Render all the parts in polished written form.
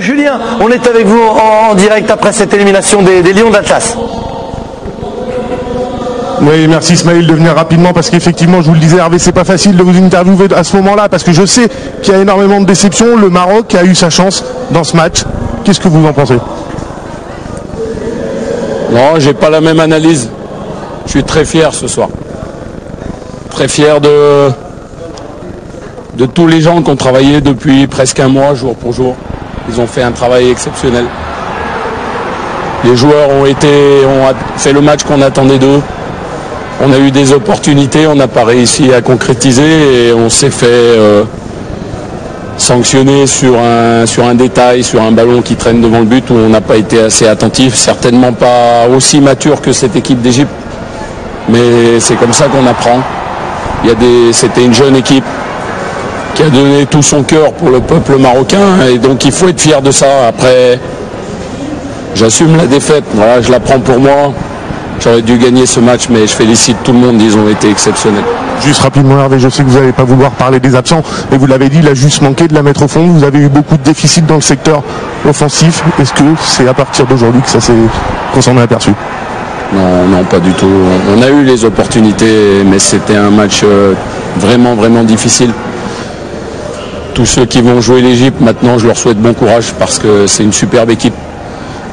Julien, on est avec vous en direct après cette élimination des Lions d'Atlas. Oui, merci Ismaël de venir rapidement parce qu'effectivement, je vous le disais Hervé, c'est pas facile de vous interviewer à ce moment-là parce que je sais qu'il y a énormément de déceptions. Le Maroc a eu sa chance dans ce match. Qu'est-ce que vous en pensez? Non, j'ai pas la même analyse. Je suis très fier ce soir. Très fier de tous les gens qui ont travaillé depuis presque un mois, jour pour jour. Ils ont fait un travail exceptionnel. Les joueurs ont fait le match qu'on attendait d'eux. On a eu des opportunités, on n'a pas réussi à concrétiser et on s'est fait sanctionner sur un détail, sur un ballon qui traîne devant le but où on n'a pas été assez attentif, certainement pas aussi mature que cette équipe d'Égypte. Mais c'est comme ça qu'on apprend. C'était une jeune équipe qui a donné tout son cœur pour le peuple marocain et donc il faut être fier de ça. Après, j'assume la défaite, voilà, je la prends pour moi. J'aurais dû gagner ce match, mais je félicite tout le monde, ils ont été exceptionnels. Juste rapidement Hervé, je sais que vous n'allez pas vouloir parler des absents, mais vous l'avez dit, il a juste manqué de la mettre au fond. Vous avez eu beaucoup de déficits dans le secteur offensif. Est-ce que c'est à partir d'aujourd'hui qu'on s'en est aperçu? Non, pas du tout. On a eu les opportunités, mais c'était un match vraiment, vraiment difficile. Tous ceux qui vont jouer l'Égypte, maintenant, je leur souhaite bon courage parce que c'est une superbe équipe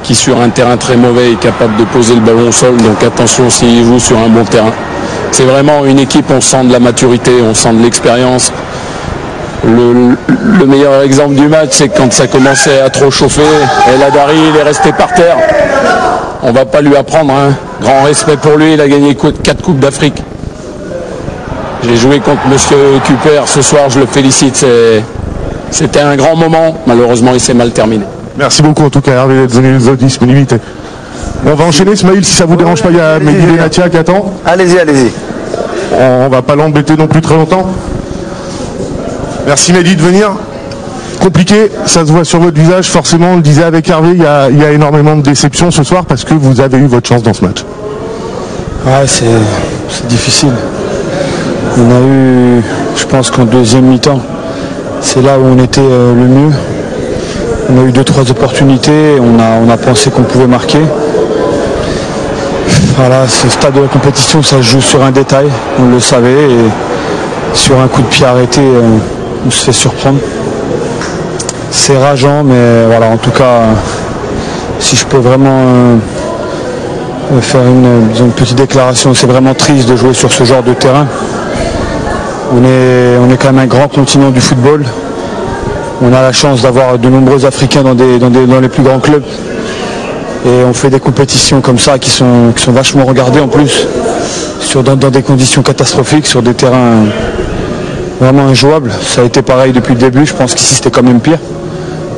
qui, sur un terrain très mauvais, est capable de poser le ballon au sol. Donc attention s'ils jouent sur un bon terrain. C'est vraiment une équipe, on sent de la maturité, on sent de l'expérience. Le meilleur exemple du match, c'est quand ça commençait à trop chauffer, El Hadari, il est resté par terre. On va pas lui apprendre, hein. Grand respect pour lui, il a gagné 4 Coupes d'Afrique. J'ai joué contre Monsieur Kuper ce soir, je le félicite. C'était un grand moment, malheureusement il s'est mal terminé. Merci beaucoup en tout cas Hervé d'être donné les disponibilités. On va enchaîner Ismaël si ça vous dérange pas, il y a Mehdi Benatia qui attend. Allez-y. On va pas l'embêter non plus très longtemps. Merci Mehdi de venir. Compliqué, ça se voit sur votre visage, forcément on le disait avec Hervé, il y a énormément de déceptions ce soir parce que vous avez eu votre chance dans ce match. Ouais, c'est difficile. On a eu, je pense qu'en deuxième mi-temps, c'est là où on était le mieux. On a eu 2-3 opportunités, on a pensé qu'on pouvait marquer. Voilà, ce stade de la compétition, ça se joue sur un détail, on le savait, et sur un coup de pied arrêté, on se fait surprendre. C'est rageant, mais voilà, en tout cas, si je peux vraiment faire une petite déclaration, c'est vraiment triste de jouer sur ce genre de terrain. On est quand même un grand continent du football. On a la chance d'avoir de nombreux Africains dans les plus grands clubs. Et on fait des compétitions comme ça qui sont vachement regardées en plus, dans des conditions catastrophiques, sur des terrains vraiment injouables. Ça a été pareil depuis le début, je pense qu'ici c'était quand même pire.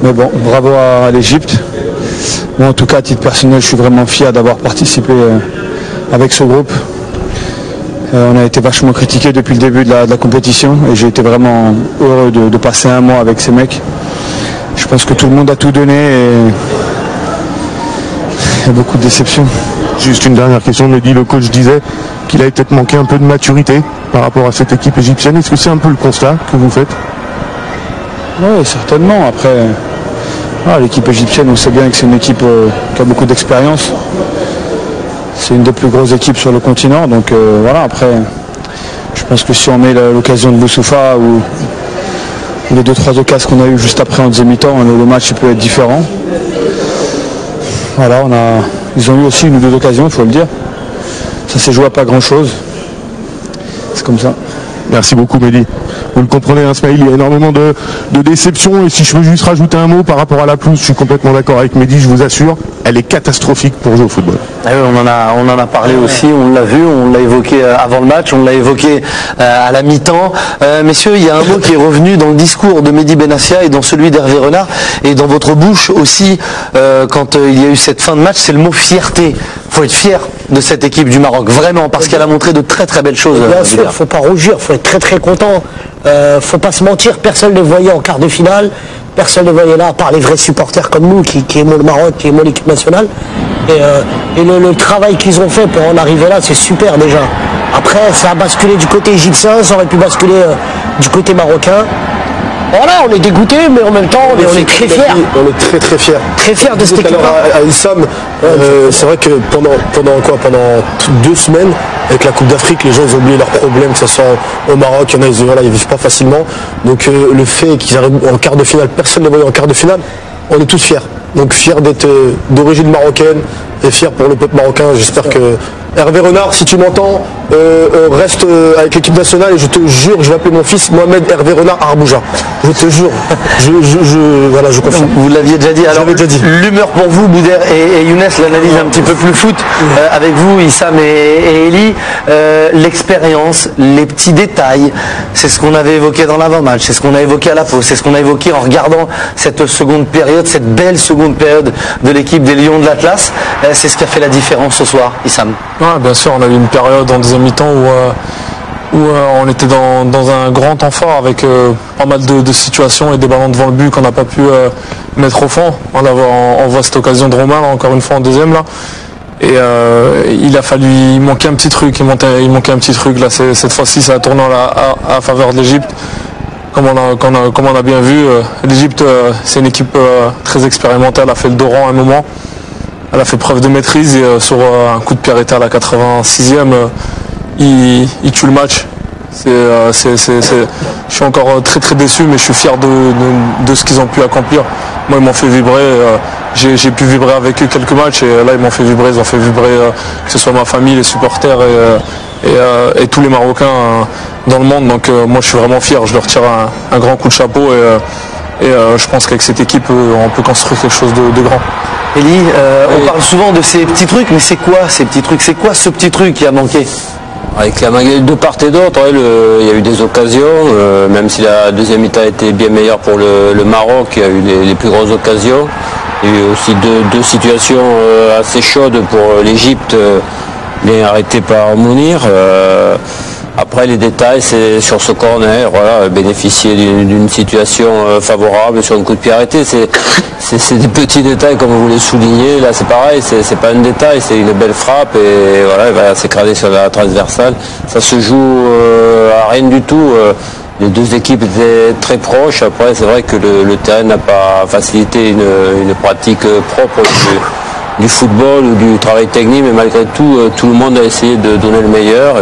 Mais bon, bravo à l'Égypte. Moi en tout cas, à titre personnel, je suis vraiment fier d'avoir participé avec ce groupe. On a été vachement critiqué depuis le début de la compétition et j'ai été vraiment heureux de passer un mois avec ces mecs. Je pense que tout le monde a tout donné et il y a beaucoup de déceptions. Juste une dernière question, Mehdi, le coach disait qu'il avait peut-être manqué un peu de maturité par rapport à cette équipe égyptienne. Est-ce que c'est un peu le constat que vous faites? Oui, certainement. Après, l'équipe égyptienne, on sait bien que c'est une équipe qui a beaucoup d'expérience. C'est une des plus grosses équipes sur le continent, donc voilà, après, je pense que si on met l'occasion de Boussoufa ou les 2-3 occasions qu'on a eu juste après en deuxième mi-temps, le match peut être différent. Voilà, ils ont eu aussi une ou deux occasions, il faut le dire. Ça s'est joué à pas grand-chose. C'est comme ça. Merci beaucoup Mehdi. Vous le comprenez, hein, Ismaël, il y a énormément de déceptions. Et si je veux juste rajouter un mot par rapport à la pelouse, je suis complètement d'accord avec Mehdi, je vous assure, elle est catastrophique pour jouer au football. Ah oui, on en a parlé aussi, on l'a vu, on l'a évoqué avant le match, on l'a évoqué à la mi-temps. Messieurs, il y a un mot qui est revenu dans le discours de Mehdi Benassia et dans celui d'Hervé Renard et dans votre bouche aussi quand il y a eu cette fin de match, c'est le mot fierté. Il faut être fier de cette équipe du Maroc, vraiment, parce qu'elle a montré de très très belles choses. Bien sûr, il ne faut pas rougir, il faut être très très content. Faut pas se mentir, personne ne les voyait en quart de finale, personne ne les voyait là, à part les vrais supporters comme nous qui aimons le Maroc, qui aimons l'équipe nationale. Et le travail qu'ils ont fait pour en arriver là, c'est super déjà. Après, ça a basculé du côté égyptien, ça aurait pu basculer du côté marocain. Voilà, on est dégoûté, mais en même temps, on est très fiers. On est très fiers. Très fiers de cette équipe-là. À Issam, c'est vrai que pendant 2 semaines, avec la Coupe d'Afrique, les gens ils ont oublié leurs problèmes, que ce soit au Maroc, il y en a, ils vivent pas facilement. Donc le fait qu'ils arrivent en quart de finale, personne ne voyait en quart de finale, on est tous fiers. Donc fiers d'être d'origine marocaine et fiers pour le peuple marocain. J'espère que Hervé Renard, si tu m'entends, reste avec l'équipe nationale et je te jure, je vais appeler mon fils Mohamed Hervé Renard Arbouja. Je te jure, je confirme. Vous l'aviez déjà dit. Alors, l'humeur pour vous, Bouder et Younes, l'analyse un petit peu plus foot avec vous, Issam et Elie. L'expérience, les petits détails, c'est ce qu'on avait évoqué dans l'avant-match, c'est ce qu'on a évoqué à la pause, c'est ce qu'on a évoqué en regardant cette seconde période, cette belle seconde période de l'équipe des Lions de l'Atlas. C'est ce qui a fait la différence ce soir, Issam. Ouais, bien sûr, on a eu une période en deuxième mi-temps où on était dans un grand temps fort avec pas mal de situations et des ballons devant le but qu'on n'a pas pu mettre au fond. On voit cette occasion de Romain, là, encore une fois en deuxième. Là. Et il manquait un petit truc, il manquait un petit truc. Là, cette fois-ci, ça a tourné à faveur de l'Égypte. Comme on a bien vu, l'Égypte, c'est une équipe très expérimentale, elle a fait le dos rond à un moment. Elle a fait preuve de maîtrise et sur un coup de pied arrêté à la 86e, il tue le match. Je suis encore très très déçu, mais je suis fier de ce qu'ils ont pu accomplir. Moi, ils m'ont fait vibrer. J'ai pu vibrer avec eux quelques matchs et là, ils m'ont fait vibrer. Ils ont fait vibrer que ce soit ma famille, les supporters et tous les Marocains dans le monde. Donc moi, je suis vraiment fier. Je leur tire un grand coup de chapeau et je pense qu'avec cette équipe, on peut construire quelque chose de grand. Elie, on parle souvent de ces petits trucs, mais c'est quoi ces petits trucs? C'est quoi ce petit truc qui a manqué? Avec la Magali de part et d'autre, il y a eu des occasions, même si la deuxième mi-temps était bien meilleure pour le Maroc, il y a eu les plus grosses occasions. Il y a eu aussi deux situations assez chaudes pour l'Égypte, bien arrêtées par Mounir. Après les détails, c'est sur ce corner, voilà, bénéficier d'une situation favorable sur un coup de pied arrêté. C'est des petits détails comme vous voulez souligner. Là c'est pareil, c'est pas un détail, c'est une belle frappe et voilà, il va s'écraser sur la transversale. Ça se joue à rien du tout. Les deux équipes étaient très proches. Après c'est vrai que le terrain n'a pas facilité une pratique propre du football ou du travail technique, mais malgré tout, tout le monde a essayé de donner le meilleur.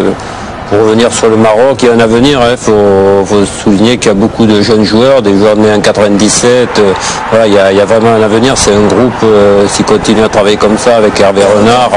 Pour revenir sur le Maroc, il y a un avenir, il faut souligner qu'il y a beaucoup de jeunes joueurs, des joueurs nés en 97, voilà, il y a vraiment un avenir, c'est un groupe, s'il continue à travailler comme ça avec Hervé Renard,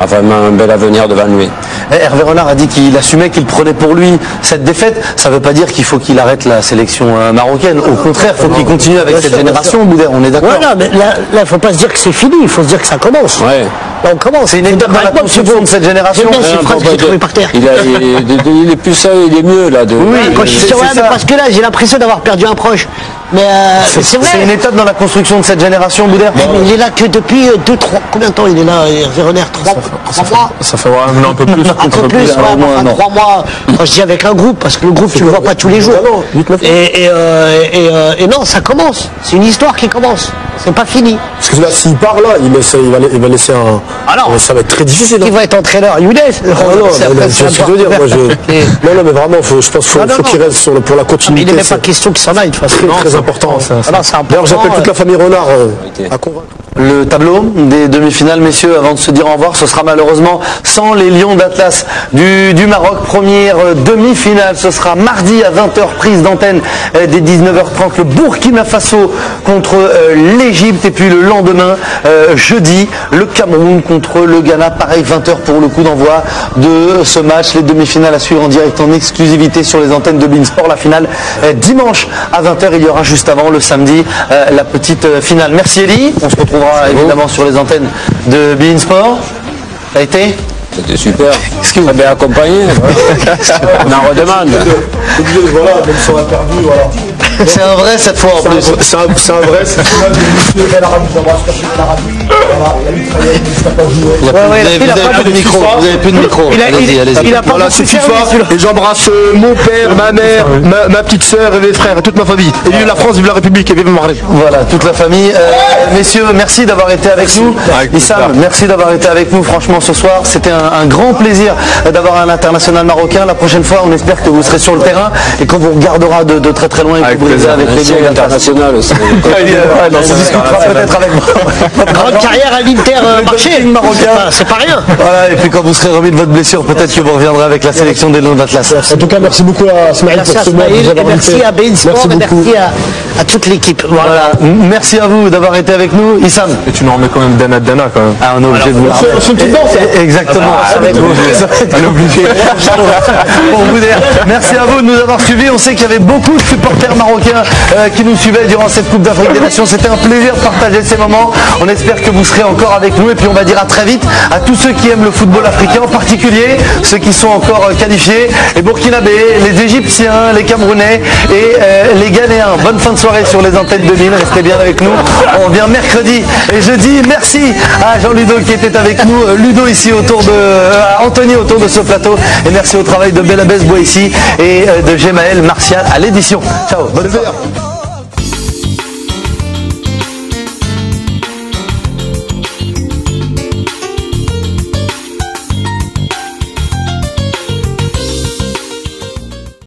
a vraiment un bel avenir devant lui. Hervé Renard a dit qu'il assumait, qu'il prenait pour lui cette défaite. Ça ne veut pas dire qu'il faut qu'il arrête la sélection marocaine, au contraire, il faut qu'il continue avec cette génération, Bouder, on est d'accord. Voilà, mais là, il ne faut pas se dire que c'est fini, il faut se dire que ça commence. Ouais. Là, on commence. C'est une étape dans la construction de cette génération. C'est phrase que j'ai trouvé par terre. Il est plus sérieux, il est mieux là. Oui, quand je suis mais parce que là j'ai l'impression d'avoir perdu un proche. Mais c'est vrai. C'est une étape dans la construction de cette génération, Bouder. Il est là que depuis 2-3. Combien de temps il est là, Hervé Renard? 3 mois. Ça fait un peu plus. Un peu plus, 3 mois. Quand je dis avec un groupe, parce que le groupe tu le vois pas tous les jours. Et non, ça commence. C'est une histoire qui commence. C'est pas fini. Parce que là, s'il part là, il va laisser un. Alors, ça va être très difficile. Il va être entraîneur Younes. C'est ce que je veux dire. Non, mais vraiment, je pense qu'il faut qu'il reste pour la continuité. Il n'est même pas question qu'il s'en aille de toute façon. Très important. D'ailleurs, j'appelle toute la famille Renard à convaincre. Le tableau des demi-finales, messieurs, avant de se dire au revoir, ce sera malheureusement sans les Lions d'Atlas du Maroc. Première demi-finale, ce sera mardi à 20h, prise d'antenne dès 19h30, le Burkina Faso contre l'Égypte. Et puis le lendemain, jeudi, le Cameroun contre le Ghana. Pareil, 20h pour le coup d'envoi de ce match. Les demi-finales à suivre en direct, en exclusivité sur les antennes de beIN Sport. La finale dimanche à 20h. Il y aura juste avant, le samedi, la petite finale. Merci Elie. On se retrouvera évidemment sur les antennes de beIN Sport. Ça a été? C'était super. Très bien accompagné. On en redemande. Voilà, même si on a perdu, voilà. C'est un vrai cette fois en plus. C'est un vrai, c'est un vrai. Vous avez plus de micro. Vous avez plus de micro. Il a pas Voilà, c'est FIFA. Et j'embrasse mon père, ma mère, ma petite sœur et mes frères et toute ma famille. Et vive la France, vive la République et vive Maghreb. Voilà, toute la famille. Messieurs, merci d'avoir été avec nous. Issam, merci d'avoir été avec nous franchement ce soir. C'était un grand plaisir d'avoir un international marocain. La prochaine fois, on espère que vous serez sur le terrain et qu'on vous regardera de très très loin et que vous brisez avec les liens international aussi. On discutera peut-être avec votre grande carrière à l'Inter marocain. C'est pas rien. Voilà, et puis quand vous serez remis de votre blessure, peut-être que vous reviendrez avec la sélection des Lions d'Atlas. En tout cas, merci beaucoup à Smaïl pour ce mois. Merci à Bein Sport et merci à toute l'équipe. Voilà. Merci à vous d'avoir été avec nous. Issam. Et tu nous remets quand même Dana quand même. Ah, on est obligé de vous la remettre. Exactement. On est obligé. Pour vous dire, merci à vous de nous avoir suivis. On sait qu'il y avait beaucoup de supporters marocains qui nous suivaient durant cette Coupe d'Afrique des Nations. C'était un plaisir de partager ces moments. On espère que vous serez encore avec nous et puis on va dire à très vite à tous ceux qui aiment le football africain, en particulier ceux qui sont encore qualifiés, les Burkinabés, les Égyptiens, les Camerounais et les Ghanéens. Bonne fin de soirée sur les antennes de Lille. Restez bien avec nous. On revient mercredi et jeudi. Merci à Jean Ludo qui était avec nous, Ludo ici autour de Anthony autour de ce plateau et merci au travail de Belabès Boissi et de Gemaël Martial à l'édition. Ciao, bonne soirée.